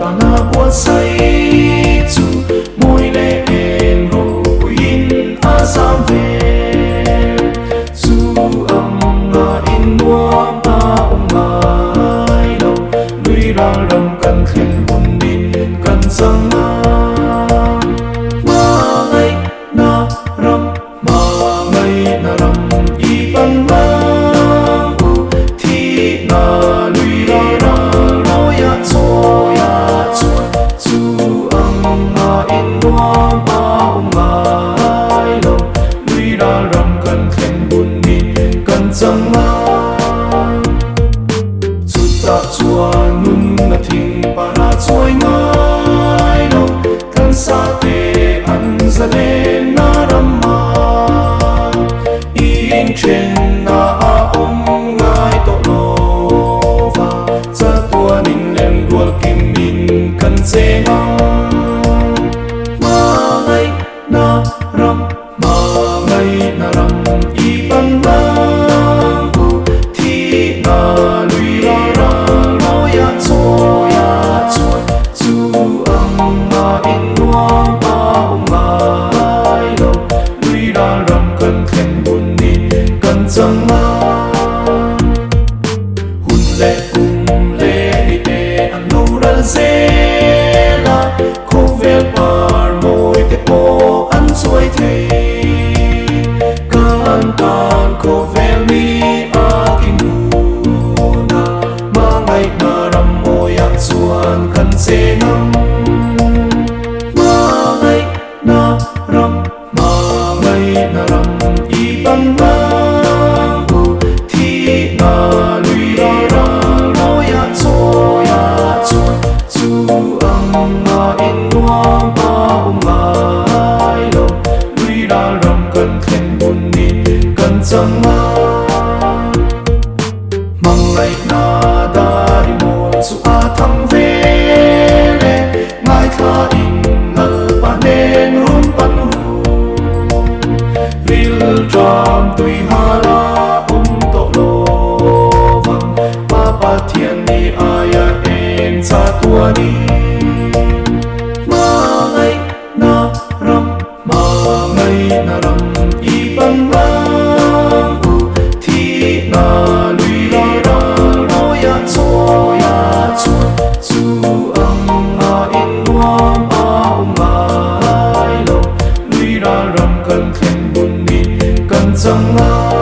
ta na buat say chu môi lệ em rồi in a sam về chu âm nga in mua ta ông mai đâu lui ra rầm cần khen hồn đi cần sang ma ngay na ram i ban mang u thi na lui ra ra lo ya chua chu âm nga in mua ba ông mai đâu lui ra rầm cần khen hồn đi cần sang ta chua nun na thing para choi ngai lo kan sa te an za le na rama in chen na a ngai to lo va cha tua nin lem dual kim min kan se ma ngai na ram i ban mang u thi na lui ra chu âm nga in mua ba ông mai đâu lui ra rầm cần khen hồn đi cần sang hun lệ cùng lệ đi tê ăn lâu ra dê la khô về bar môi tê po ăn xuôi thề can tan khô về mi a kinh na ma ngày na ram môi yak chuan kan se nam i ban mang u thi na lui ra ra lo ya chua chu âm nga in mua ba ông mai đâu lui ra rầm cần khen hồn đi cần sang mang ngày na da đi mua chu a thăng về le ngai tha in nal pa nên rum pan tram tui hala to lo vang pa thian ni aya en cha tua ni ma ngai na ram i ban mang u thi na lui ra lo ya chua chu âm nga in mua ba ông mai lo lui ra rầm cần khen hồn đi cần sang